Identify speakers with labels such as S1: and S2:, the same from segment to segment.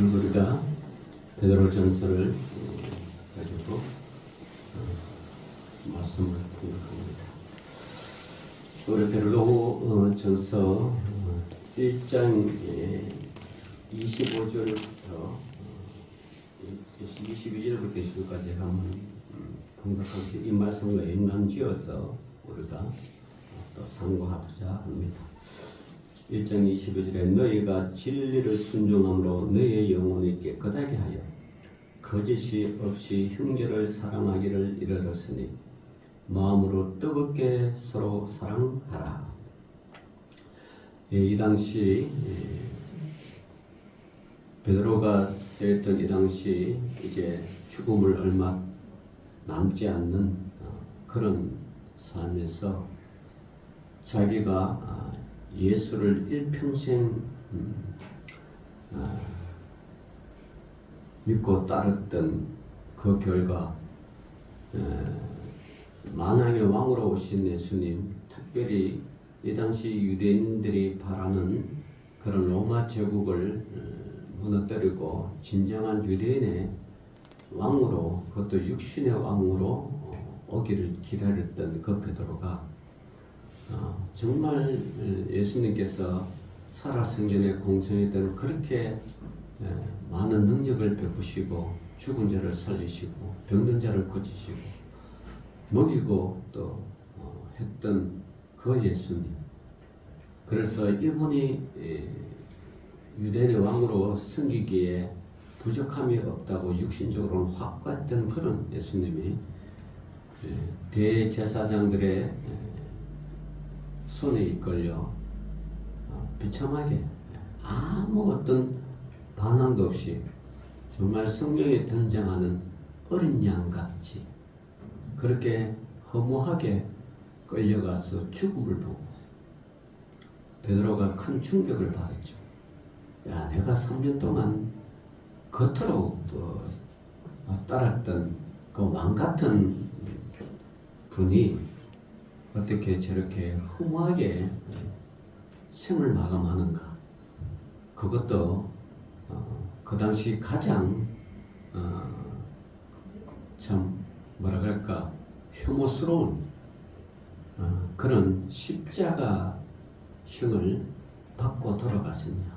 S1: 우리가 베드로전서를 가지고 말씀을 공부합니다. 우리 베드로전서 1장 25절부터 22절부터 20절까지 한번 공부하면서 이 말씀과 연관지어서 우리가 또 상고하고자 합니다. 1장 22절에 너희가 진리를 순종함으로 너희의 영혼이 깨끗하게 하여 거짓이 없이 형제를 사랑하기를 이르렀으니 마음으로 뜨겁게 서로 사랑하라. 이 당시 베드로가 쓰였던 이 당시 이제 죽음을 얼마 남지 않는 그런 삶에서 자기가 예수를 일평생 믿고 따랐던 그 결과 만왕의 왕으로 오신 예수님, 특별히 이 당시 유대인들이 바라는 그런 로마 제국을 무너뜨리고 진정한 유대인의 왕으로, 그것도 육신의 왕으로 오기를 기다렸던 그 베드로가 정말 예수님께서 살아생전에 공생했던 그렇게 많은 능력을 베푸시고 죽은 자를 살리시고 병든 자를 고치시고 먹이고 또 했던 그 예수님, 그래서 이분이 유대인의 왕으로 섬기기에 부족함이 없다고 육신적으로는 확고했던 그런 예수님이 대제사장들의 손에 이끌려 비참하게 아무 어떤 반항도 없이 정말 성경에 등장하는 어린 양같이 그렇게 허무하게 끌려가서 죽음을 보고 베드로가 큰 충격을 받았죠. 야, 내가 3년 동안 겉으로 따랐던 그 왕같은 분이 어떻게 저렇게 허무하게 생을 마감하는가. 그것도 그 당시 가장 참 뭐라 그럴까 혐오스러운 그런 십자가형을 받고 돌아갔습니다.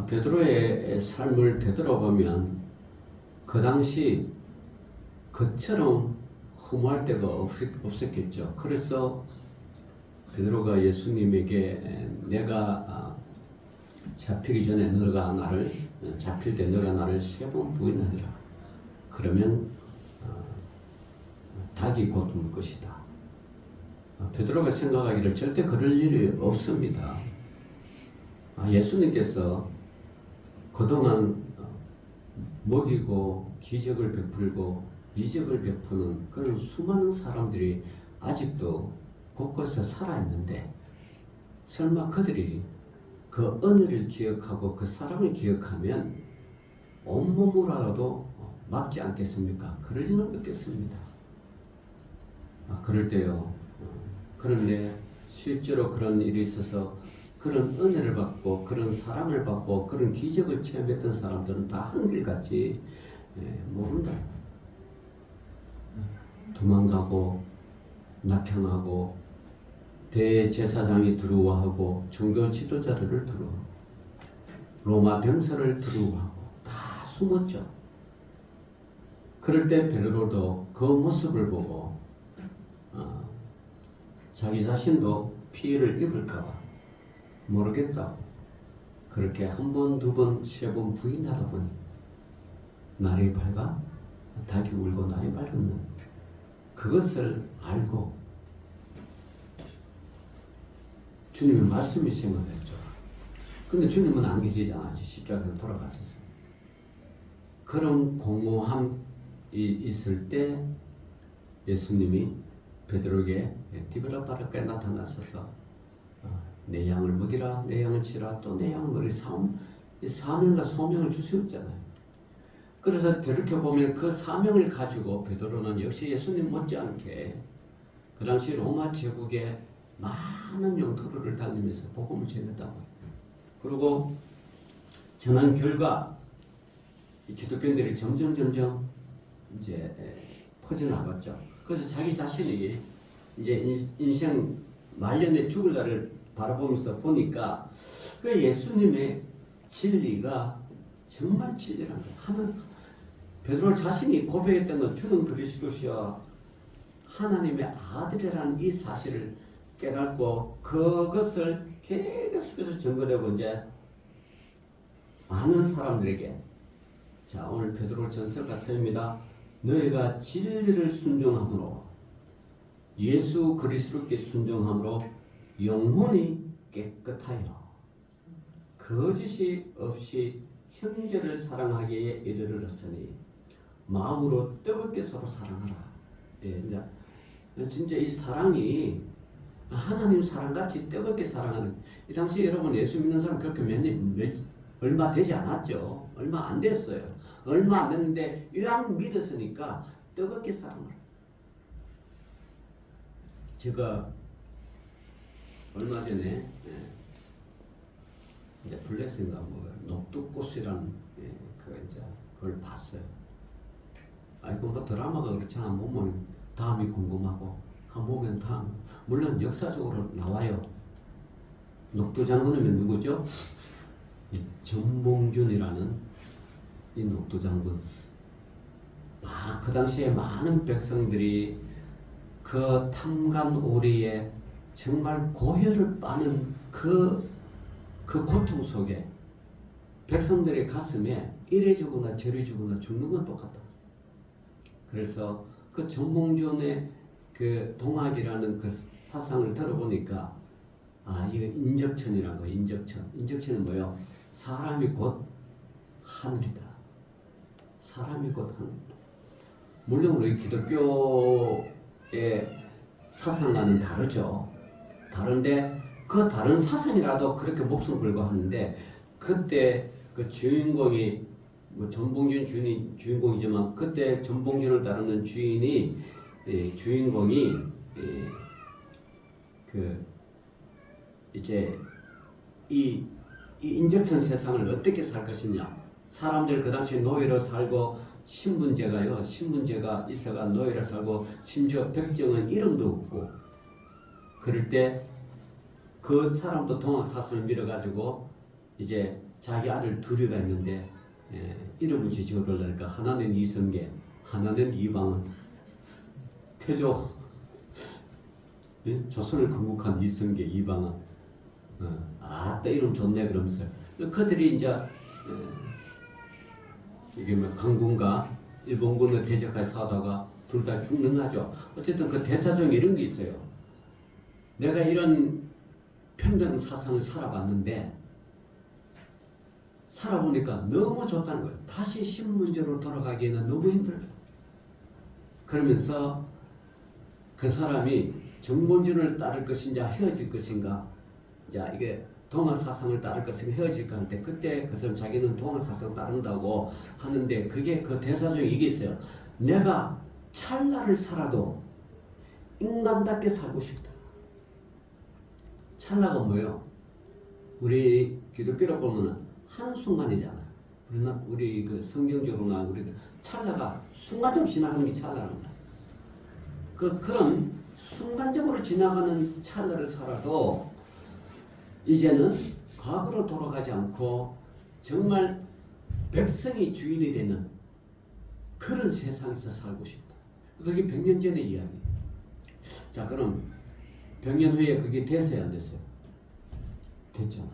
S1: 베드로의 삶을 되돌아보면 그 당시 그처럼 허무할 데가 없었겠죠. 그래서 베드로가 예수님에게 내가 잡히기 전에 너가 나를, 잡힐 때 너가 나를 3번 부인하리라. 그러면 닭이 곧 물 것이다. 베드로가 생각하기를 절대 그럴 일이 없습니다. 예수님께서 그동안 먹이고 기적을 베풀고 이적을 베푸는 그런 수많은 사람들이 아직도 곳곳에 살아있는데 설마 그들이 그 은혜를 기억하고 그 사랑을 기억하면 온몸으로라도 막지 않겠습니까? 그럴 리는 없겠습니다. 그럴 때요. 그런데 실제로 그런 일이 있어서 그런 은혜를 받고 그런 사랑을 받고 그런 기적을 체험했던 사람들은 다 한결같이 모른다. 도망가고 낙향하고 대제사장이 두려워하고 종교 지도자들을 두려워하고 로마 병사를 두려워하고 다 숨었죠. 그럴 때 베드로도 그 모습을 보고 자기 자신도 피해를 입을까봐 모르겠다고 그렇게 1번, 2번, 3번 부인하다 보니 날이 밝아 닭이 울고 날이 밝았는 그것을 알고 주님의 말씀이 생각했죠. 근데 주님은 안 계시잖아. 십자가에서 돌아갔었어요. 그런 공허함이 있을 때 예수님이 베드로에게 디브라바라까지 나타나셔서 내 양을 먹이라, 내 양을 치라, 또 내 양을 먹이라. 사명과 소명을 주셨잖아요. 그래서 돌이켜보면 그 사명을 가지고 베드로는 역시 예수님 못지않게 그 당시 로마 제국의 많은 영토를 다니면서 복음을 전했다고. 그리고 전한 결과 이 기독교인들이 점점 이제 퍼져나갔죠. 그래서 자기 자신이 이제 인생 말년에 죽을 날을 바라보면서 보니까 그 예수님의 진리가 정말 진리란 거예요. 베드로 자신이 고백했던 건 주는 그리스도시여 하나님의 아들이라는 이 사실을 깨닫고 그것을 계속해서 증거되고 이제 많은 사람들에게 자 오늘 베드로 전서가 씁니다. 너희가 진리를 순종함으로 예수 그리스도께 순종함으로 영혼이 깨끗하여 거짓이 없이 형제를 사랑하기에 이르렀으니 마음으로 뜨겁게 서로 사랑하라. 예, 진짜 이 사랑이 하나님 사랑같이 뜨겁게 사랑하는 이 당시 여러분 예수 믿는 사람 그렇게 얼마 되지 않았죠. 얼마 안 됐어요. 얼마 안 됐는데 이왕 믿었으니까 뜨겁게 사랑하라. 제가 얼마 전에 이제 블레스인가 뭐 녹두꽃이라는 그걸 봤어요. 아이고 뭐 드라마가 그렇잖아. 보면 다음이 궁금하고 한 보면 다음 물론 역사적으로 나와요. 녹두장군이면 누구죠? 전봉준이라는 이 녹두장군. 그 당시에 많은 백성들이 그 탐관오리에 정말 고혈을 빠는 그 고통 속에 백성들의 가슴에 이래 주거나 저래 주거나 죽는 건 똑같다. 그래서 그 전봉준의 그 동학이라는 그 사상을 들어보니까 이거 인적천이라는 거예요. 인적천은 뭐예요? 사람이 곧 하늘이다. 사람이 곧 하늘이다. 물론 우리 기독교의 사상과는 다르죠. 다른데 그 다른 사상이라도 그렇게 목숨 걸고 하는데 그때 그 주인공이 뭐 전봉준 주인공이지만 그때 전봉준을 다루는 주인공이 이제 이 인적천 세상을 어떻게 살 것이냐. 사람들 그 당시에 노예로 살고 신분제가 있어가 노예로 살고 심지어 백정은 이름도 없고 그럴 때 그 사람도 동학사상을 밀어가지고 이제 자기 아들 둘이가 있는데 이름을 지어달라니까 하나는 이성계, 하나는 이방은 태조 조선을 건국한 이성계, 이방은 아따 이름 좋네 그러면서 그들이 이제 이게 뭐 강군과 일본군을 대적해서 싸우다가 둘 다 죽는 하죠. 어쨌든 그 대사 중에 이런 게 있어요. 내가 이런 평등 사상을 살아봤는데 살아보니까 너무 좋다는 거예요. 다시 신문제로 돌아가기에는 너무 힘들다. 그러면서 그 사람이 정본준을 따를 것인가 헤어질 것인가 자 이게 동학사상을 따를 것인가 헤어질까 할 때 그때 그 사람 자기는 동학사상을 따른다고 하는데 그게 그 대사 중에 이게 있어요. 내가 찰나를 살아도 인간답게 살고 싶다. 찰나가 뭐예요? 우리 기독교로 보면 한순간이잖아요. 우리 그 성경적으로나 우리 찰나가 순간적으로 지나가는 게 찰나랍니다. 그런 순간적으로 지나가는 찰나를 살아도 이제는 과거로 돌아가지 않고 정말 백성이 주인이 되는 그런 세상에서 살고 싶다. 그게 100년 전의 이야기예요. 자, 그럼 100년 후에 그게 됐어요, 안 됐어요? 됐잖아.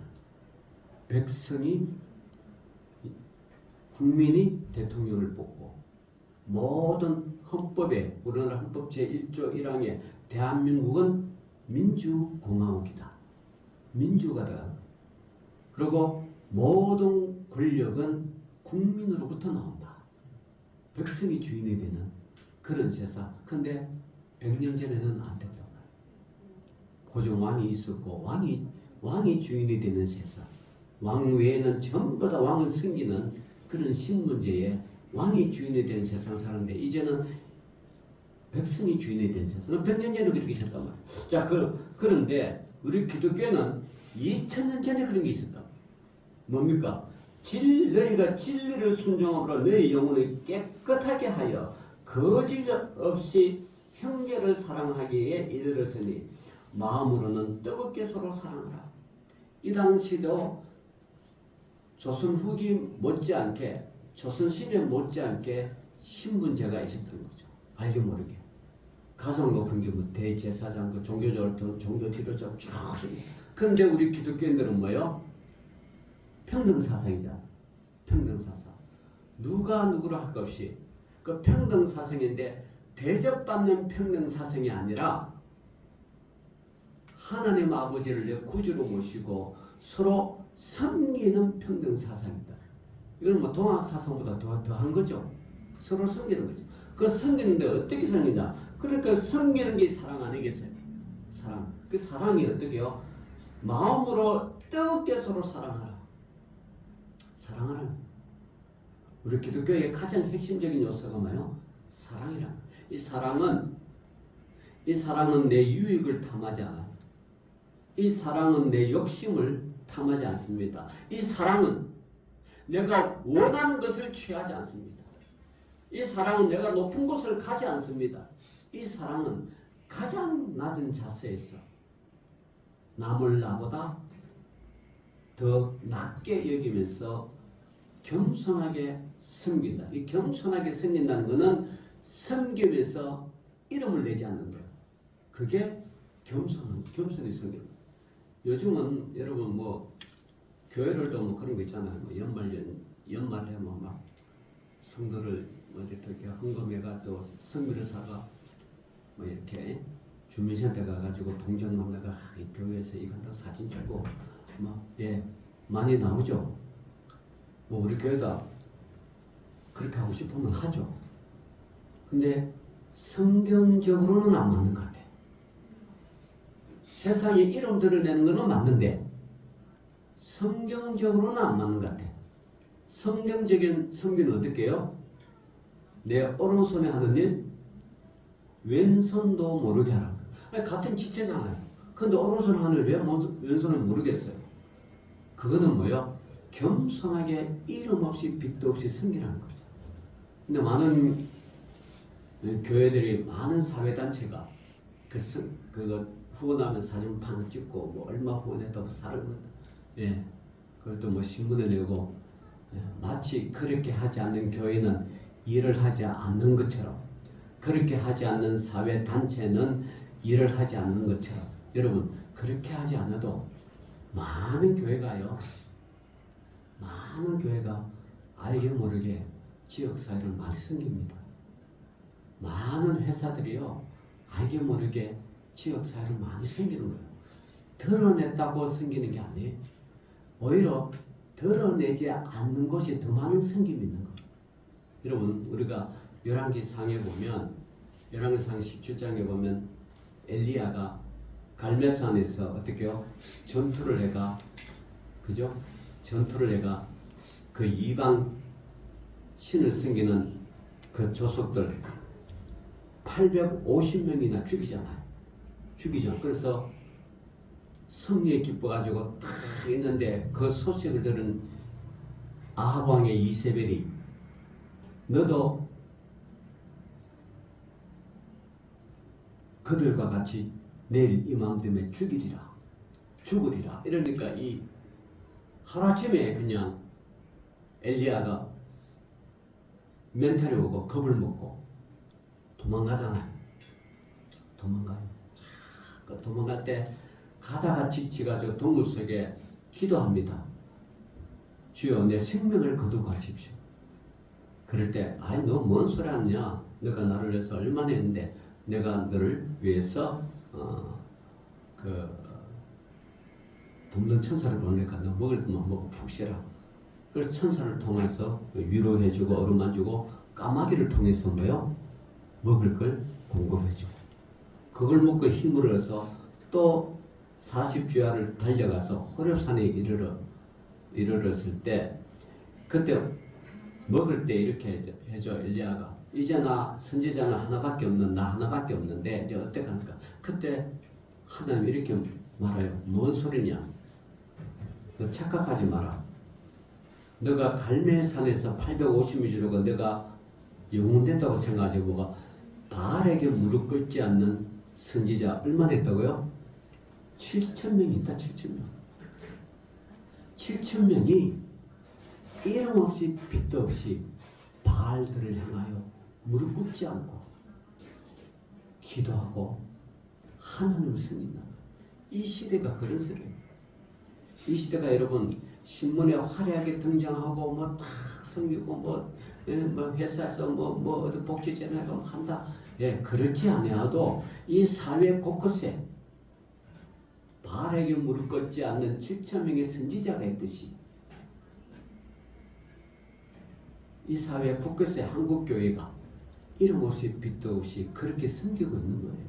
S1: 국민이 대통령을 뽑고 모든 헌법에 우리나라 헌법 제1조 1항에 대한민국은 민주공화국이다. 민주가 들어간다. 그리고 모든 권력은 국민으로부터 나온다. 백성이 주인이 되는 그런 세상. 근데 100년 전에는 안 됐단 말이에요. 고종 왕이 있었고 왕이 주인이 되는 세상. 왕 외에는 전부 다 왕을 섬기는 그런 신분제에 왕이 주인이 되는 세상 사는데 이제는 백성이 주인이 되는 세상. 100년 전에 그렇게 있었단 말이에요. 자, 그런데 우리 기독교는 2000년 전에 그런 게 있었다. 뭡니까? 너희가 진리를 순종함으로 너희 영혼을 깨끗하게 하여 거짓 없이 형제를 사랑하기에 이르렀으니 마음으로는 뜨겁게 서로 사랑하라. 이 당시도 조선 후기 못지않게 조선 시대 못지않게 신분제가 있었던 거죠. 알게 모르게. 가장 높은 게 뭐 대제사장, 그 종교적으로 종교 지도자 쭉 하십니다. 그런데 우리 기독교인들은 뭐요? 평등사상이잖아. 평등사상. 누가 누구를 할 것 없이 그 평등사상인데 대접받는 평등사상이 아니라 하나님 아버지를 내 구주로 모시고 서로 섬기는 평등사상이다. 이건 뭐 동학사상보다 더한 거죠. 서로 섬기는 거죠. 그 섬기는데 어떻게 섬기냐? 그러니까 섬기는 게 사랑 아니겠어요? 사랑. 그 사랑이 어떻게요? 마음으로 뜨겁게 서로 사랑하라. 사랑하라. 우리 기독교의 가장 핵심적인 요소가 뭐예요? 사랑이라. 이 사랑은 내 유익을 탐하지 않아요. 이 사랑은 내 욕심을 탐하지 않습니다. 이 사랑은 내가 원하는 것을 취하지 않습니다. 이 사랑은 내가 높은 곳을 가지 않습니다. 이 사랑은 가장 낮은 자세에서 남을 나보다 더 낮게 여기면서 겸손하게 섬긴다. 이 겸손하게 섬긴다는 것은 섬김에서 이름을 내지 않는 거예요. 그게 겸손히 섬기는 거예요. 요즘은 여러분 뭐 교회들도 뭐 그런 거 있잖아요. 뭐 연말에 막 성도를 뭐 이렇게 헌금해가 또 성미를 사가 뭐 이렇게 주민센터 가가지고 동정 만나가 이 교회에서 이거 한다 사진 찍고 많이 나오죠. 뭐 우리 교회가 그렇게 하고 싶으면 하죠. 근데 성경적으로는 안 맞는 것 같아. 세상에 이름 드러내는 거는 맞는데 성경적으로는 안 맞는 것 같아. 성경적인 섬기는 어떻게 해요? 내 오른손에 하는 일 왼손도 모르게 하라. 아니, 같은 지체잖아요. 근데 오른손 하는 일 왜 왼손을 모르겠어요? 그거는 뭐예요? 겸손하게 이름 없이 빚도 없이 섬기라는 거죠. 근데 많은 교회들이 많은 사회단체가 그거 후원하면 사진 방 찍고 뭐 얼마 후원했다고 살고 그걸 또 뭐 신문에 내고 마치 그렇게 하지 않는 교회는 일을 하지 않는 것처럼 그렇게 하지 않는 사회단체는 일을 하지 않는 것처럼 여러분 그렇게 하지 않아도 많은 교회가 알게 모르게 지역사회를 많이 섬깁니다. 많은 회사들이요 알게 모르게 지역사회를 많이 섬기는 거예요. 드러냈다고 섬기는 게 아니에요. 오히려 드러내지 않는 곳이 더 많은 섬김이 있는 거예요. 여러분 우리가 열왕기상에 보면 열왕기상 17장에 보면 엘리야가 갈멜산에서 어떻게요? 전투를 해가 그 이방 신을 섬기는 그 조석들 850명이나 죽이죠. 그래서 승리에 기뻐가지고 탁 있는데 그 소식을 들은 아합 왕의 이세벨이 너도 그들과 같이 내일 이맘때에 죽으리라. 이러니까 이 하루아침에 그냥 엘리야가 멘탈이 오고 겁을 먹고 도망가잖아요. 도망갈 때 가다가 지치가지고 동굴 속에 기도합니다. 주여 내 생명을 거두고 하십시오. 그럴 때 아이 너 뭔 소리 하냐? 너가 나를 위해서 얼마나 했는데 내가 너를 위해서 돕는 천사를 보내니까 너 먹을 것만 먹고 푹 쉬라. 그래서 천사를 통해서 위로해주고 어루만주고 까마귀를 통해서 뭐요? 먹을 걸 공급해주고 그걸 먹고 힘을 얻어서 또 40주야를 달려가서 호렙산에 이르렀을 때 그때 먹을 때 이렇게 해줘 엘리야가 이제 나 선지자는 하나밖에 없는데 이제 어떻게 합니까? 그때 하나님 이렇게 말해요. 뭔 소리냐? 너 착각하지 마라. 너가 갈멜산에서 850일 지르고 너가 영웅 된다고 생각하지 뭐가 바알에게 무릎 꿇지 않는 선지자 얼마나 했다고요? 7,000명이 있다. 7,000명. 7,000명이 이름 없이 빚도 없이 바알들을 향하여 무릎 꿇지 않고 기도하고 하나님을 섬긴다. 이 시대가 그런 시대예요. 이 시대가 여러분 신문에 화려하게 등장하고 뭐 딱 섬기고 뭐 회사에서 뭐 어디 복지 제나가 한다. 예, 그렇지 아니어도 이 사회 곳곳에 바알에게 무릎 꿇지 않는 7,000명의 선지자가 있듯이 이 사회 곳곳에 한국교회가 이름 없이 빚도 없이 그렇게 섬기고 있는 거예요.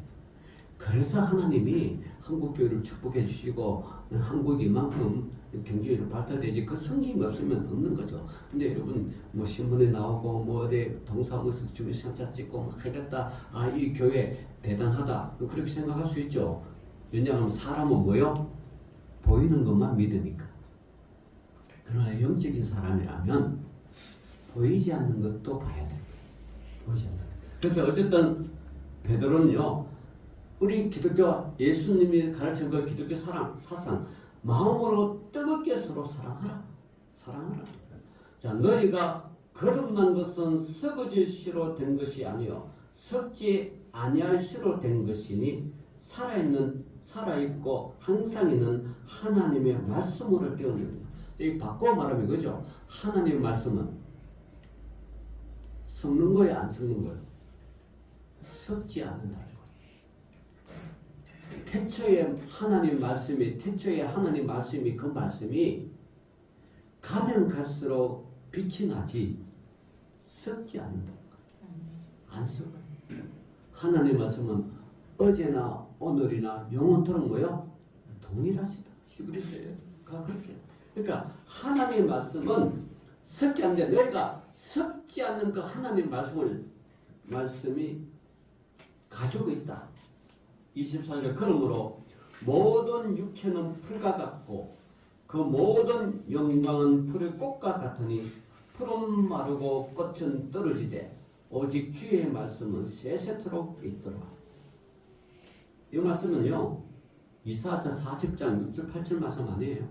S1: 그래서 하나님이 한국교회를 축복해 주시고 한국이 이만큼 경제적으로 발달되지 그 섬김이 없으면 없는 거죠. 근데 여러분 뭐 신문에 나오고 뭐 어디 동사무소 주민 상자 찍고 막 하겠다. 아, 이 교회 대단하다. 그렇게 생각할 수 있죠. 왜냐하면 사람은 뭐요? 보이는 것만 믿으니까. 그러나 영적인 사람이라면 보이지 않는 것도 봐야 돼요. 보이지 않는 것. 그래서 어쨌든 베드로는요. 우리 기독교 예수님이 가르친 그 기독교 사상 마음으로 뜨겁게 서로 사랑하라. 사랑하라. 자, 너희가 거듭난 것은 썩어질 씨로 된 것이 아니요 썩지 아니할 씨로 된 것이니 살아있고 항상 있는 하나님의 말씀으로 되었느니라. 이 바꿔 말하면 그죠? 하나님의 말씀은 썩는 거야, 안 썩는 거야? 썩지 않는다. 태초에 하나님 말씀이 그 말씀이 가면 갈수록 빛이 나지 썩지 않는다. 안 썩어. 하나님 말씀은 어제나 오늘이나 영원토록 뭐요? 동일하시다. 히브리서가 그렇게. 그러니까 하나님 말씀은 썩지 않는데 너희가 썩지 않는 그 하나님 말씀이 가지고 있다. 24절 그러므로 모든 육체는 풀과 같고 그 모든 영광은 풀의 꽃과 같으니 풀은 마르고 꽃은 떨어지되 오직 주의 말씀은 세세토록 있더라. 이 말씀은요 이사야서 40장 6절 8절 말씀 아니에요.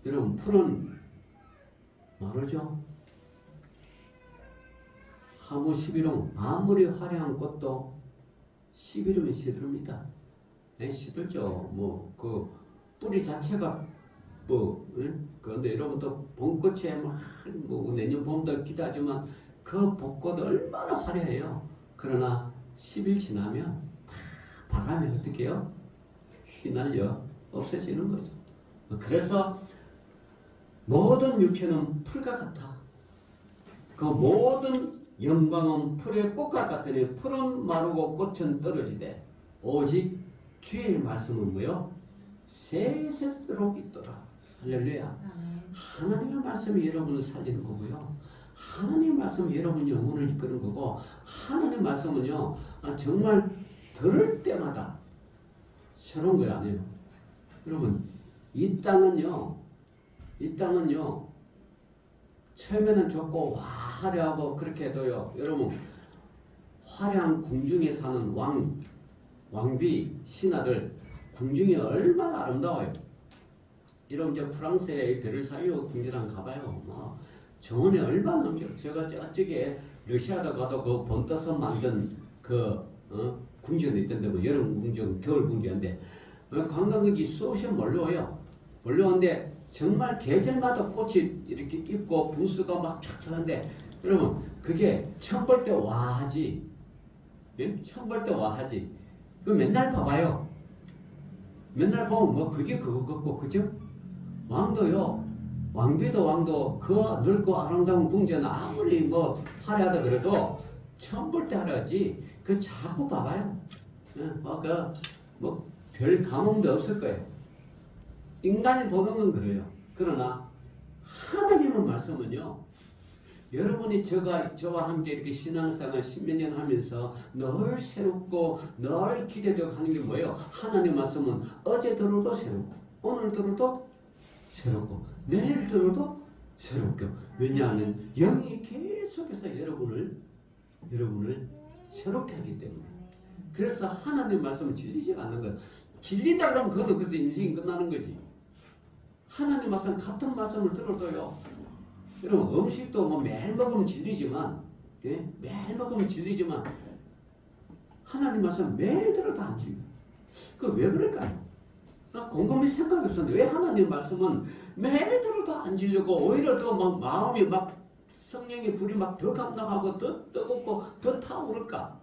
S1: 여러분 풀은 마르죠. 하무 11홍 아무리 화려한 꽃도 시비르면 시들입니다. 시들죠. 그 뿌리 자체가 그런데 여러분 또 봄꽃에 내년 봄도 기대하지만 그 벚꽃 얼마나 화려해요. 그러나 10일 지나면 바람이 어떻게 해요? 휘날려 없어지는 거죠. 그래서 모든 육체는 풀과 같아. 그 모든 영광은 풀의 꽃과 같으니 풀은 마르고 꽃은 떨어지되 오직 주의 말씀은 뭐요? 세세토록 있더라. 할렐루야. 하나님의 말씀이 여러분을 살리는 거고요. 하나님의 말씀이 여러분 영혼을 이끄는 거고 하나님의 말씀은요 정말 들을 때마다 새로운 거 아니에요. 여러분 이 땅은요 처음에는 좋고 화려하고 그렇게 해도요. 여러분 화려한 궁중에 사는 왕비 신하들 궁중이 얼마나 아름다워요. 여러분 저 프랑스의 베르사유 궁전한 가봐요. 정원이 얼마나 넘쳐. 제가 저쪽에 러시아도 가도 그 봄 떠서 만든 궁전이 있던데 여름 궁전, 겨울 궁전인데 관광객이 수없이 몰려와요. 몰려오는데 정말 계절마다 꽃이 이렇게 있고 분수가 막 촥촥한데 여러분 그게 처음 볼 때 와하지. 예? 처음 볼 때 와하지. 그 맨날 봐봐요. 맨날 보면 그게 그거 같고 그죠? 왕비도 그 넓고 아름다운 궁전 아무리 화려하다 그래도 처음 볼 때 하려지 그 자꾸 봐봐요. 별 감흥도 없을 거예요. 인간이 보는 건 그래요. 그러나 하나님의 말씀은요. 여러분이 저와 함께 이렇게 신앙생활 10몇 년 하면서 늘 새롭고 늘 기대되고 하는 게 뭐예요? 하나님 말씀은 어제 들어도 새롭고 오늘 들어도 새롭고 내일 들어도 새롭게. 왜냐하면 영이 계속해서 여러분을 새롭게 하기 때문에. 그래서 하나님 말씀은 질리지가 않는 거예요. 질린다 그러면 그것도 그래서 인생이 끝나는 거지. 하나님 말씀 같은 말씀을 들어도요. 여러분 음식도 뭐 매일 먹으면 질리지만, 예? 매일 먹으면 질리지만 하나님 말씀 매일 들어도 안 질려. 그 왜 그럴까요? 나 곰곰이 생각이 없었는데 왜 하나님 말씀은 매일 들어도 안 질리고 오히려 더 막 마음이 막 성령의 불이 막 더 감당하고 더 뜨겁고 더 타오를까?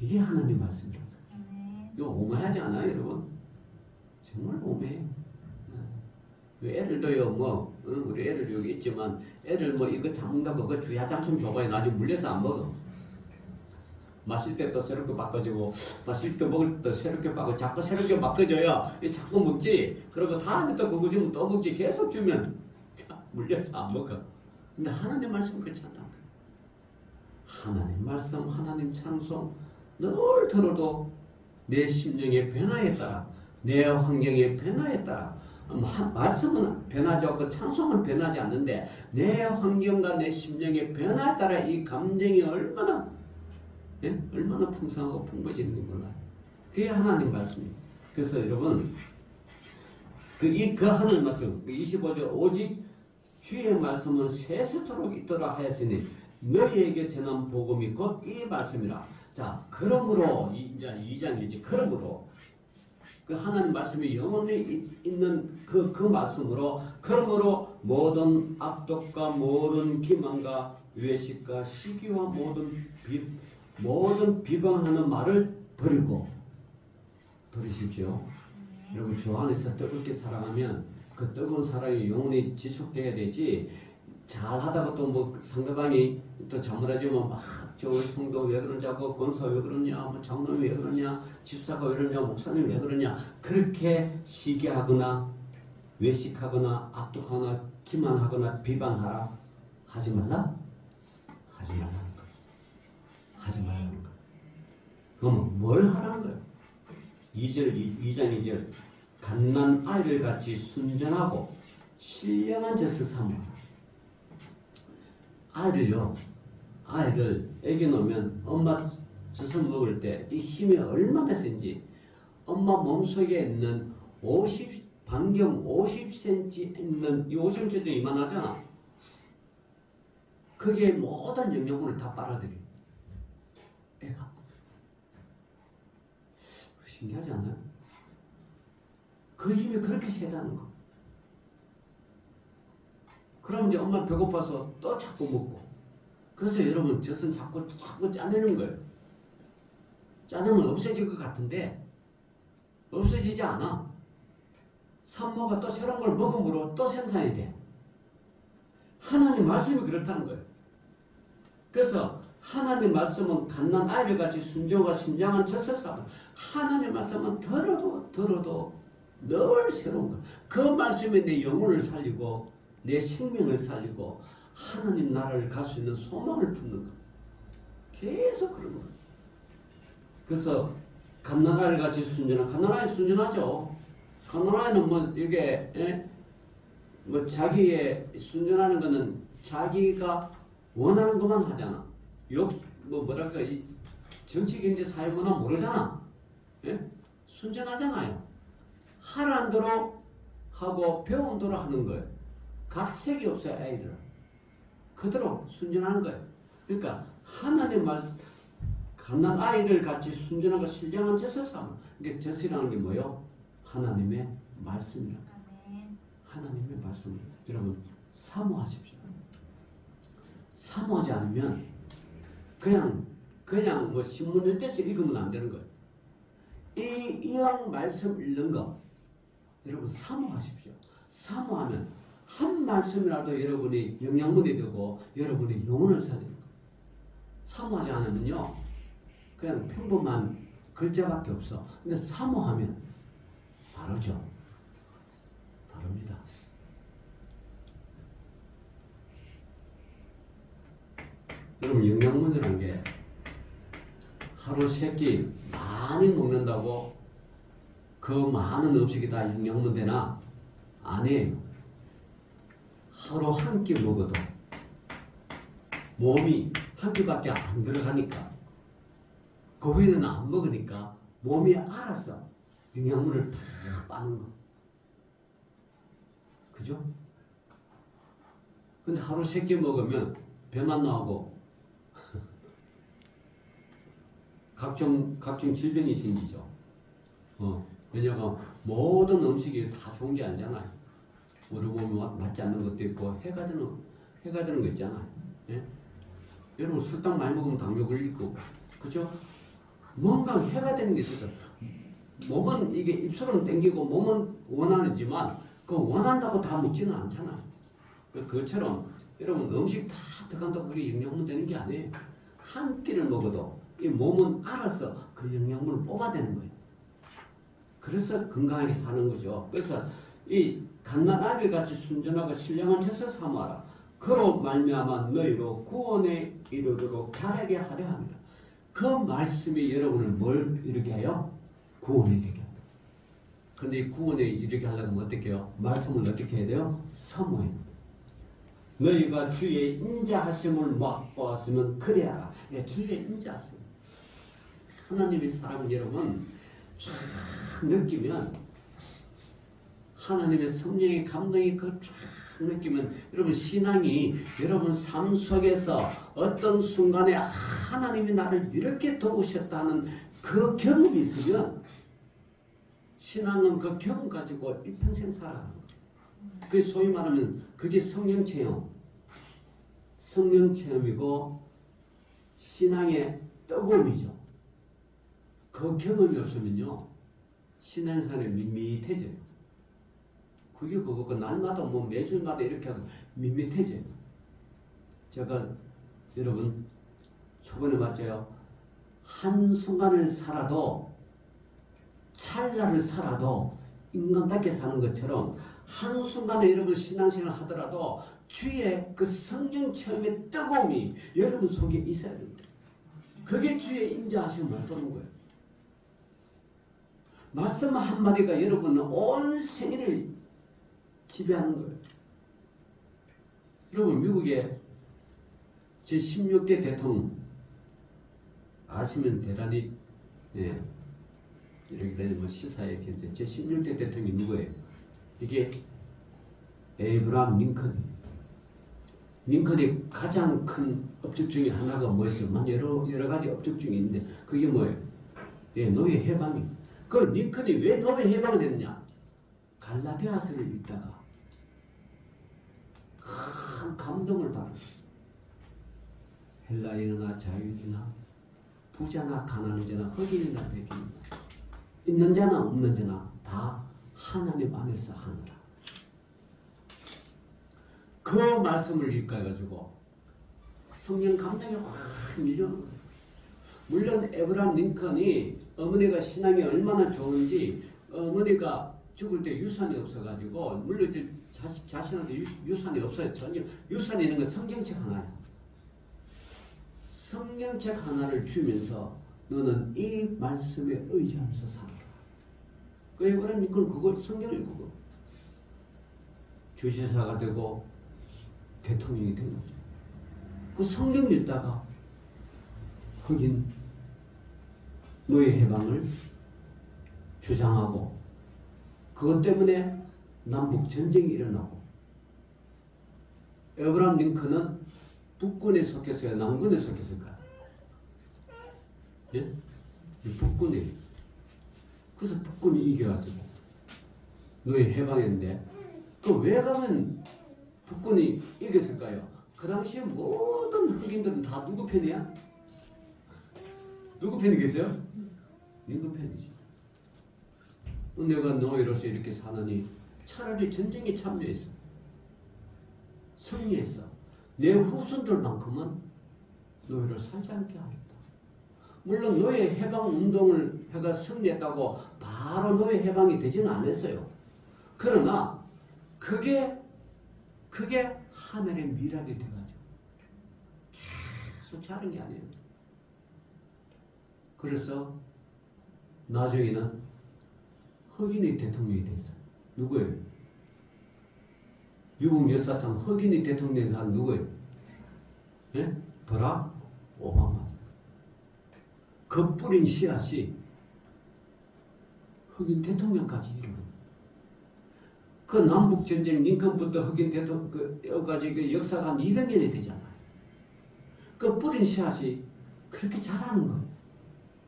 S1: 이게 하나님 말씀이란 거예요. 이거 오만하지 않아요, 여러분? 정말 오만해. 애들도요, 뭐, 우리 애들 여기 있지만, 애들 뭐 이거 잡는다고 그거 주야장청 줘봐요. 나중에 물려서 안 먹어. 마실 때 또 새롭게 바꿔주고, 마실 때 먹을 때 새롭게 바꿔, 자꾸 새롭게 바꿔줘야 자꾸 먹지. 그리고 다음에 또 그거 주면 또 먹지. 계속 주면 물려서 안 먹어. 근데 하나님 말씀은 그렇지 않다. 하나님 말씀, 하나님 찬송, 늘 들어도 내 심령의 변화에 따라, 내 환경의 변화에 따라, 말씀은 변하지 않고 찬송은 변하지 않는데 내 환경과 내 심령의 변화에 따라 이 감정이 얼마나 풍성하고 풍부해지는 걸 몰라요. 그게 하나님 말씀이에요. 그래서 여러분 그 하나님 말씀 25절 오직 주의 말씀은 세세토록 있도록 하였으니 너희에게 전한 복음이 곧 이 말씀이라. 자, 그러므로 이제 2장이지. 그러므로 그 하나님 말씀이 영원히 있는 그 그러므로 모든 악독과 모든 기만과 외식과 시기와 모든 비방하는 말을 버리십시오. 여러분 주 안에서 뜨겁게 사랑하면 그 뜨거운 사랑이 영원히 지속돼야 되지. 잘하다가 또 뭐 상대방이 또 잘못하지만 막 저 우리 성도 왜 그러냐고, 권사 왜 그러냐, 뭐 장로님 왜 그러냐, 집사가 왜 그러냐, 목사님 왜 그러냐, 그렇게 시기하거나 외식하거나 악독하거나 기만하거나 비방하라 하지 말라는 거예요. 하지 말라는 거예요. 그럼 뭘 하라는 거예요? 2장 2절 갓난 아이를 같이 순전하고 신령한 젖을 삼으라. 아이를 애기 놓으면 엄마 젖을 먹을 때 이 힘이 얼마나 센지 엄마 몸속에 있는 반경 50cm 있는 이 50cm 이만하잖아. 그게 모든 영양분을 다 빨아들여. 애가. 신기하지 않아요? 그 힘이 그렇게 세다는 거. 그럼 이제 엄마 배고파서 또 자꾸 먹고. 그래서 여러분 젖은 자꾸 짜내는 거예요. 짜내면 없어질 것 같은데 없어지지 않아. 산모가 또 새로운 걸 먹음으로 또 생산이 돼. 하나님 말씀이 그렇다는 거예요. 그래서 하나님 말씀은 갓난 아이를 같이 순종과 신장한 젖을 삼아. 하나님 말씀은 들어도 늘 새로운 거예요. 그 말씀이 내 영혼을 살리고 내 생명을 살리고 하나님 나라를 갈 수 있는 소망을 품는 거. 계속 그런 거예요. 그래서 갓난아이를 같이 갓난아이 순전하죠. 갓난아이는 뭐 이게 뭐 자기의 순전하는 거는 자기가 원하는 것만 하잖아. 뭐랄까 이 정치 경제 사회 문화 모르잖아. 예? 순전하잖아요. 하라는 대로 하고 배운 대로 하는 거예요. 각색이 없어요. 아이들은 그대로 순전하는 거예요. 그러니까 하나님 말씀 갓난 아이를 같이 순전하고 신령한 젖을 삼아. 이게 젖이라는 게 뭐예요? 하나님의 말씀이라. 하나님의 말씀. 여러분 사모하십시오. 사모하지 않으면 그냥 뭐 신문 읽듯이 읽으면 안 되는 거예요. 이왕 말씀 읽는 거 여러분 사모하십시오. 사모하면 한 말씀이라도 여러분이 영양분이 되고 여러분의 영혼을 살리는 거예요. 사모하지 않으면요 그냥 평범한 글자밖에 없어. 근데 사모하면 다르죠. 다릅니다. 여러분 영양분이라는 게 하루 3끼 많이 먹는다고 그 많은 음식이 다 영양분 되나? 아니에요. 하루 한 끼 먹어도 몸이 한 끼밖에 안 들어가니까 그 후에는 안 먹으니까 몸이 알아서 영양분을 다 빠는 거. 그죠? 근데 하루 3끼 먹으면 배만 나오고 각종 질병이 생기죠. 왜냐하면 모든 음식이 다 좋은 게 아니잖아요. 우리 몸에 맞지 않는 것도 있고 해가 드는 거 있잖아요. 예? 여러분 설탕 많이 먹으면 당뇨 걸리고, 그죠? 뭔가 해가 되는 게 있어요. 몸은 이게 입술은 땡기고 몸은 원하지만 그 원한다고 다 먹지는 않잖아요. 그것처럼 여러분 음식 다 들어간다고 그게 영양분 되는 게 아니에요. 한 끼를 먹어도 이 몸은 알아서 그 영양분을 뽑아내는 거예요. 그래서 건강하게 사는 거죠. 그래서 이 갓난아기를 같이 순전하고 신령한 젖을 삼아라. 그로 말미암아 너희로 구원에 이르도록 자라게 하려 합니다. 그 말씀이 여러분을 뭘 이르게 해요? 구원에 이르게 한다. 근데 이 구원에 이르게 하려면 어떻게 해요? 말씀을 어떻게 해야 돼요? 사모해야 돼요. 너희가 주의 인자하심을 맛보았으면 그래야. 예, 주의 인자하심. 하나님의 사랑 여러분 쫙 느끼면, 하나님의 성령의 감동이 그 쫙 느끼면 여러분 신앙이 여러분 삶 속에서 어떤 순간에 하나님이 나를 이렇게 도우셨다는 그 경험이 있으면 신앙은 그 경험 가지고 일평생 살아가는 거예요. 그게 소위 말하면 그게 성령 체험. 성령 체험이고 신앙의 뜨거움이죠. 그 경험이 없으면요 신앙생활이 밋밋해져요. 그게 그거고 날마다 뭐 매주마다 이렇게 하고 밋밋해져요. 제가 여러분 초반에 맞죠? 한순간을 살아도 찰나를 살아도 인간답게 사는 것처럼 한순간에 여러분 신앙생활을 하더라도 주의 그 성령 체험의 뜨거움이 여러분 속에 있어야 됩니다. 그게 주의 인자하심을 맛보는 거예요. 말씀 한마디가 여러분은 온 생애를 지배하는 거예요. 여러분 미국의 제16대 대통령 아시면 대단히 이렇게 뭐 시사에 제16대 대통령이 누구예요? 이게 에이브라함 링컨이. 링컨의 가장 큰 업적 중에 하나가 뭐였어요? 여러 가지 업적 중에 있는데 그게 뭐예요? 노예 해방이. 그 링컨이 왜 노예 해방을 했냐? 갈라디아서를 읽다가 큰 감동을 받았어요. 헬라인이나 자유인이나 부자나 가난한 자나 흑인이나 백인이나 있는 자나 없는 자나 다 하나님 안에서 하느라. 그 말씀을 읽어가지고 성령 감동이 확 밀려오는 거예요. 물론 에브라함 링컨이 어머니가 신앙이 얼마나 좋은지 어머니가 죽을 때 유산이 없어가지고 물론 자신한테 유산이 없어요. 전혀 유산이 있는 건 성경책 하나야. 성경책 하나를 주면서 너는 이 말씀에 의지하면서 살아라. 그 에브라함 링컨은 그걸 성경을 읽고 주지사가 되고 대통령이 된 거죠. 그 성경 읽다가 흑인 노예 해방을 주장하고 그것 때문에 남북 전쟁이 일어나고 에브라함 링컨은 북군에 속했어요? 남군에 속했을까요? 예? 북군에. 그래서 북군이 이겨가지고 노예 해방했는데 그 왜 가면 북군이 이겼을까요? 그 당시에 모든 흑인들은 다 누구 편이야? 누구 편이겠어요? 링컨 편이지. 내가 노예로서 이렇게 사느니 차라리 전쟁에 참여했어. 승리했어. 내 후손들만큼은 노예로 살지 않게 하겠다. 물론 노예 해방 운동을 해가 승리했다고 바로 노예 해방이 되지는 않았어요. 그러나 그게 하늘의 미랄이 돼가지고 계속 자른 게 아니에요. 그래서 나중에는 흑인의 대통령이 됐어요. 누구예요? 미국 역사상 흑인이 대통령 된 사람 누구예요? 예? 버락 오바마. 그 뿌린 씨앗이 흑인 대통령까지 이루는. 그 남북전쟁 링컨부터 흑인 대통령까지 그 역사가 한 200년이 되잖아요. 그 뿌린 씨앗이 그렇게 자라는 거예요.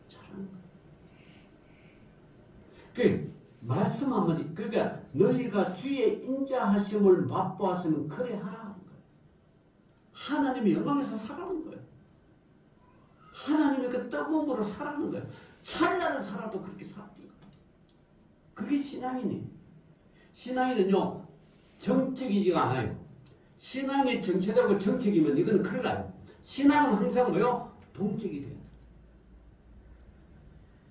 S1: 자라는 거예요. 그 말씀 한마디, 그러니까 너희가 주의 인자하심을 맛보았으면 그래 하라 하는 거예요. 하나님의 영광에서 살아가는 거예요. 하나님의 그 뜨거움으로 살아가는 거예요. 찰나를 살아도 그렇게 살아가는 거예요. 그게 신앙이니. 신앙에는요, 정적이지가 않아요. 신앙이 정체되고 정책이면 이건 큰일 나요. 신앙은 항상 뭐요? 동적이 돼야 돼.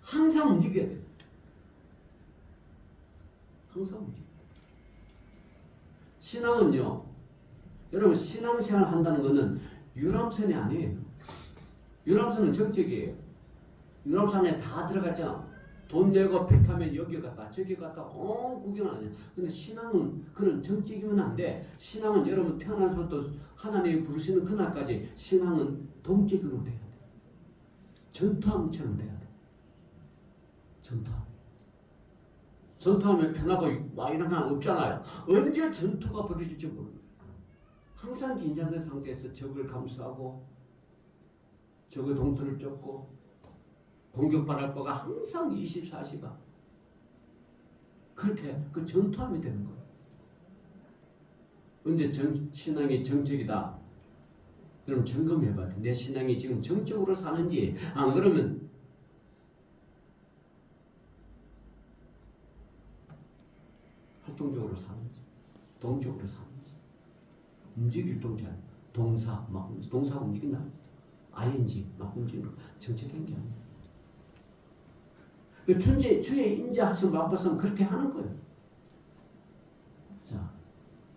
S1: 항상 움직여야 돼. 항상 움직여야 돼. 신앙은요, 여러분, 신앙생활 한다는 것은 유람선이 아니에요. 유람선은 정적이에요. 유람선에 다 들어갔잖아. 돈 내고 배 타면 여기 갔다 저기 갔다 구경하냐. 근데 신앙은 그런 정적이면 안 돼. 신앙은 여러분 태어나서부터 하나님이 부르시는 그날까지 신앙은 동적으로 돼야 돼. 전투함처럼 돼야 돼. 전투함. 전투하면 편하고 와 이런 건 없잖아요. 언제 전투가 벌어질지 모르는 거예요. 항상 긴장된 상태에서 적을 감수하고 적의 동투를 쫓고 공격받을 거가 항상 24시간 그렇게 그 전투함이 되는 거예요. 근데 신앙이 정적이다. 그럼 점검해봐야 돼. 내 신앙이 지금 정적으로 사는지 안 그러면 활동적으로 사는지 동적으로 사는지 움직일 동자 동사 막 동사가 움직인다. ing 막 움직이는 거 정체된 게 아니야. 주의 인자하심을 맛봤으면 그렇게 하는 거예요. 자,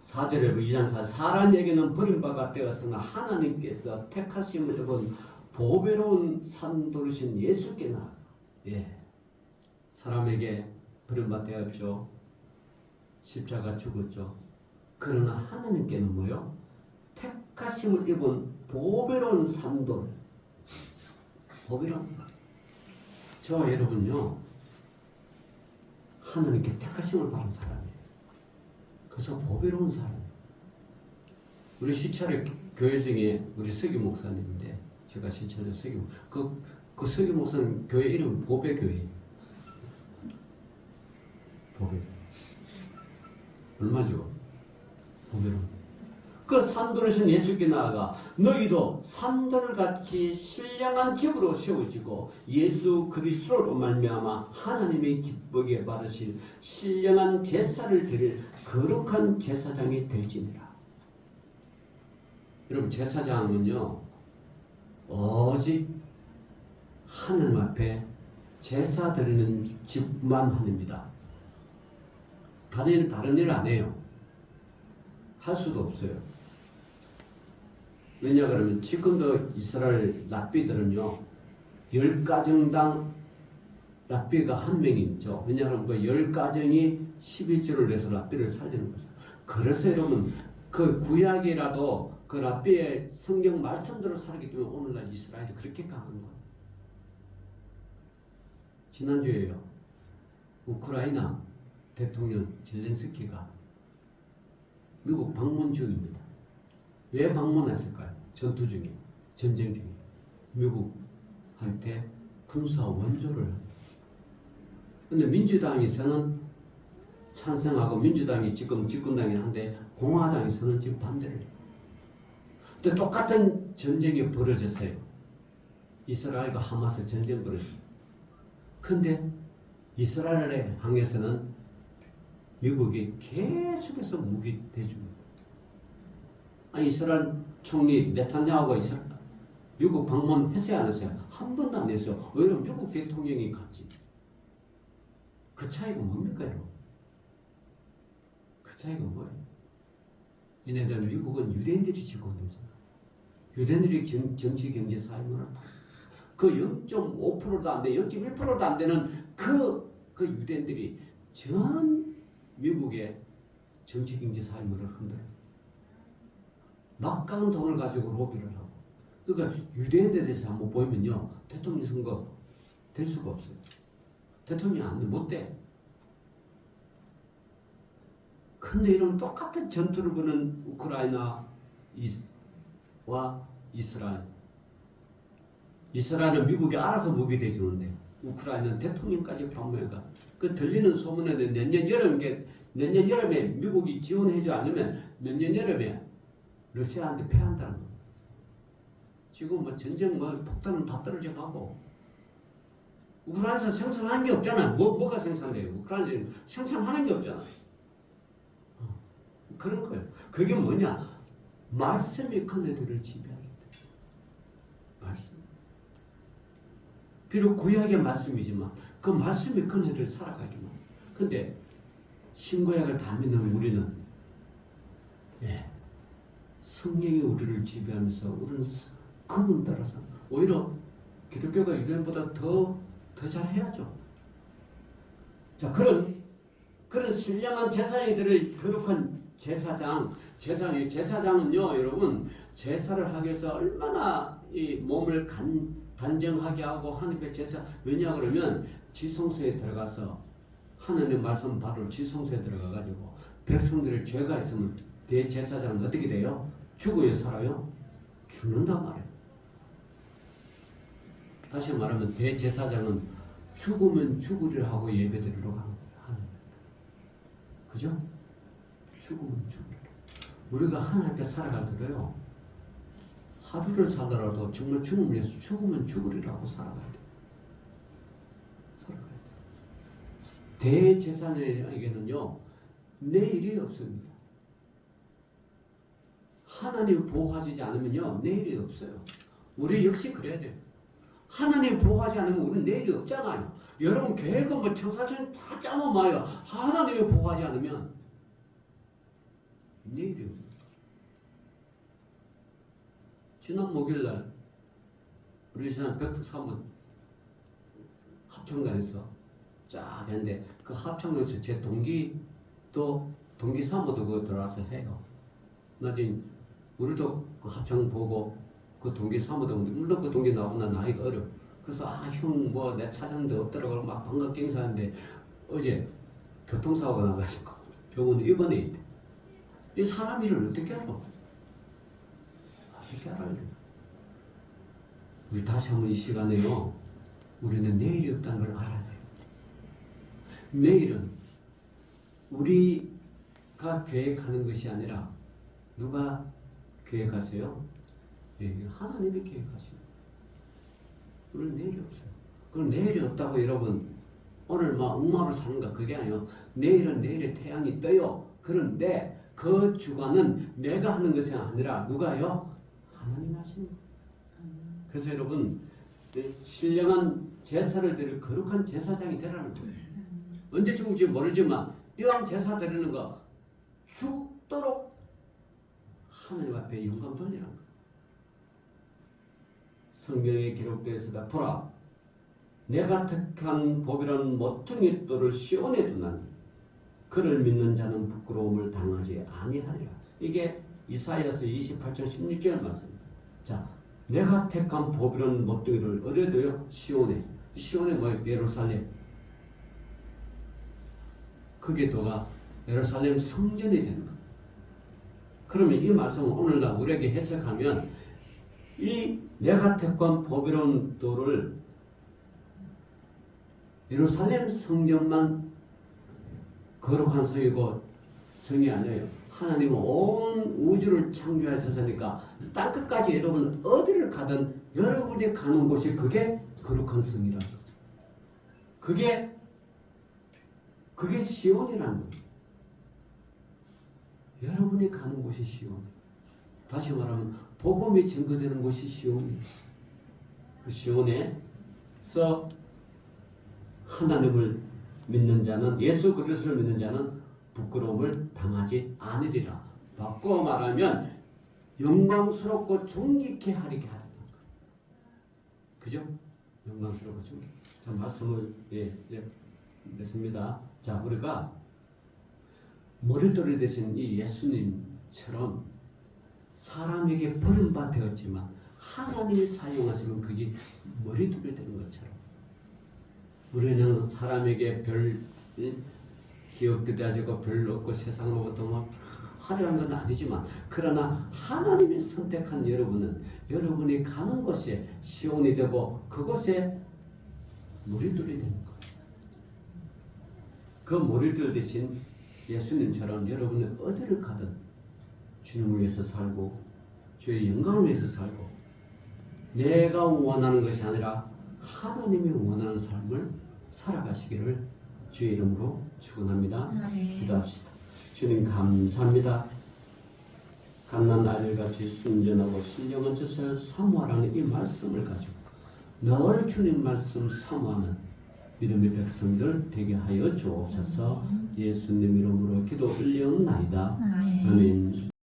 S1: 4절에 2장 4절 사람에게는 버림받아 되었으나 하나님께서 택하심을 입은 보배로운 산돌이신 예수께 나아가. 예, 사람에게 버림받아 되었죠. 십자가 죽었죠. 그러나 하나님께는 뭐요? 택하심을 입은 보배로운 산돌. 보배로운 산. 저와 여러분요, 하나님께 택하심을 받은 사람이에요. 그래서 보배로운 사람. 우리 시찰의 교회 중에 우리 서기 목사님인데, 제가 시찰의 서기 그 서기 목사님 교회 이름은 보배교회. 보배. 얼마죠? 보배로운. 그 산돌이신 예수께 나아가 너희도 산돌같이 신령한 집으로 세워지고 예수 그리스도로 말미암아 하나님의 기쁘게 받으실 신령한 제사를 드릴 거룩한 제사장이 될지니라. 여러분 제사장은요 오직 하나님 앞에 제사 드리는 집만 합니다. 다른 일을 안 해요. 할 수도 없어요. 왜냐 그러면 지금도 이스라엘 랍비들은요 10가정당 랍비가 한 명이 있죠. 왜냐하면 그 10가정이 11조를 내서 랍비를 살리는 거죠. 그래서 여러분 그 구약이라도 그 랍비의 성경 말씀대로 살기 때문에 오늘날 이스라엘이 그렇게 강한 거예요. 지난주에요 우크라이나 대통령 젤렌스키가 미국 방문 중입니다. 왜 방문했을까요? 전투 중에, 전쟁 중에 미국한테 군사 원조를 합니다. 근데 민주당에서는 찬성하고 민주당이 지금 집권당이긴 한데 공화당에서는 지금 반대를 해요. 근데 똑같은 전쟁이 벌어졌어요. 이스라엘과 하마스 전쟁 벌어졌어요. 근데 이스라엘에 향해서는 미국이 계속해서 무기 대줍니다. 이스라엘 총리 네탄야후가 미국 방문했어요 안 했어요? 한 번도 안 했어요. 오히려 미국 대통령이 갔지. 그 차이가 뭡니까 여러분? 그 차이가 뭐예요? 얘네들 미국은 유대인들이 지고 들잖아. 유대인들이 정치, 경제, 사회문화 그 0.5%도 안 돼, 0.1%도 안 되는 그 유대인들이 전 미국의 정치, 경제, 사회문화를 흔들어요. 막강한 돈을 가지고 로비를 하고. 그러니까 유대인에 대해서 한번 보면요. 대통령 선거 될 수가 없어요. 대통령이 안 돼, 못 돼. 근데 이런 똑같은 전투를 거는 우크라이나와 이스라엘. 이스라엘은 미국이 알아서 무기 대주는데 우크라이나는 대통령까지 방문해가. 그 들리는 소문에는 내년 여름에 미국이 지원해주지 않으면 내년 여름에 러시아한테 패한다는 거. 지금 뭐 전쟁 폭탄은 다 떨어져 가고. 우크라이나에서 생산하는 게 없잖아. 뭐가 생산돼요? 우크라이나에서 생산하는 게 없잖아. 그런 거예요. 그게 뭐냐? 말씀이 그네들을 지배하기 때문에. 말씀. 비록 구약의 말씀이지만 그 말씀이 그네를 살아가기만. 근데 신구약을 다 믿는 우리는 성령이 우리를 지배하면서 우리는 그분 따라서 오히려 기독교가 유대인보다 더 잘해야죠. 자, 그런 신령한 제사장이들을 거룩한 제사장은요, 여러분, 제사를 하기 위해서 얼마나 이 몸을 단정하게 하고 하나님께 제사, 왜냐 그러면 지성소에 들어가서 하나님의 말씀 바로 지성소에 들어가가지고 백성들의 죄가 있으면 대제사장은 어떻게 돼요? 죽어요, 살아요? 죽는단 말이에요. 다시 말하면 대제사장은 죽으면 죽으리라 하고 예배드리러 가는 거예요. 그죠? 죽으면 죽으리라. 우리가 하나님께 살아갈 때도요. 하루를 살더라도 정말 주님을 위해서 죽으면 죽으리라고 살아가야 돼요. 살아가야 돼요. 대제사장에게는요. 내일이 없습니다. 하나님 보호하지 않으면요. 내일이 없어요. 우리 역시 그래야 돼요. 하나님 보호하지 않으면 우리는 내일이 없잖아요. 여러분 계획은 뭐 청사진 다 짜놓아요. 하나님이 보호하지 않으면 내일이 없어요. 지난 목요일날 우리 시간 백석사무 합창단에서 쫙 했는데 그 합창단에서 제 동기도 동기사무도 그거 들어와서 해요. 나중에 우리도 그 합창 보고 그 동기 사무도 물론 그 동기 나보다 나이가 어려. 그래서 형 뭐 내 찾았는데 없더라고 막 반갑갱사하는데 어제 교통사고가 나가지고 병원 입원해 있대. 이 사람 일을 어떻게 알아? 어떻게 알아요? 우리 다시 한번 이 시간에요. 우리는 내일이 없다는 걸 알아야 돼요. 내일은 우리가 계획하는 것이 아니라 누가 계획하세요? 하나님이 계획하시는. 우리는 내일이 없어요. 그럼 내일이 없다고 여러분 오늘 막 엉망으로 사는가 그게 아니에요. 내일은 내일의 태양이 떠요. 그런데 그 주관은 내가 하는 것이 아니라 누가요? 하나님 하시는 거예요. 그래서 여러분 신령한 제사를 드릴 거룩한 제사장이 되라는 거예요. 언제 죽을지 모르지만 이왕 제사 드리는 거 죽도록 하나님 앞에 영광 돌리라는 거예요. 성경에 기록되어 있습니다. 보라, 내가 택한 복이라는 모퉁이 돌을 시온에 두나니 그를 믿는 자는 부끄러움을 당하지 아니하리라. 이게 이사야서 28장 16절 말씀입니다. 자, 내가 택한 복이라는 모퉁이를 어디에 둬요? 시온에. 시온에 뭐예요? 예루살렘. 그게 도가 예루살렘 성전이 되는 거예요. 그러면 이 말씀을 오늘날 우리에게 해석하면 이 내가 택한 보배로운 돌을 예루살렘 성전만 거룩한 성이고 성이 아니에요. 하나님은 온 우주를 창조하셨으니까 땅끝까지 여러분 어디를 가든 여러분이 가는 곳이 그게 거룩한 성이라는 거죠. 그게 시온이라는 거예요. 여러분이 가는 곳이 시온. 다시 말하면 복음이 증거되는 곳이 시온이에요. 그 시온에서 하나님을 믿는 자는 예수 그리스도를 믿는 자는 부끄러움을 당하지 않으리라. 바꿔 말하면 영광스럽고 존귀케 하리게 하리라. 그죠? 영광스럽고 존귀. 자, 말씀을 맺습니다. 자, 우리가 머릿돌이 되신 이 예수님처럼 사람에게 버림받 되었지만 하나님이 사용하시면 그게 머리둘이 되는 것처럼 우리는 사람에게 별 기업도 가지고 별 얻고 세상으로부터 막 화려한 건 아니지만 그러나 하나님이 선택한 여러분은 여러분이 가는 곳에 시온이 되고 그곳에 머리둘이 되는 거예요. 그 머리둘 대신 예수님처럼 여러분은 어디를 가든 주님을 위해서 살고 주의 영광을 위해서 살고 내가 원하는 것이 아니라 하나님이 원하는 삶을 살아가시기를 주의 이름으로 축원합니다. 기도합시다. 주님 감사합니다. 갓난 아들같이 순전하고 신령한 짓을 사모하라는 이 말씀을 가지고 늘 주님 말씀 사모하는 믿음의 백성들 되게 하여 주옵소서. 예수님 이름으로 기도 올리옵나이다. 아멘.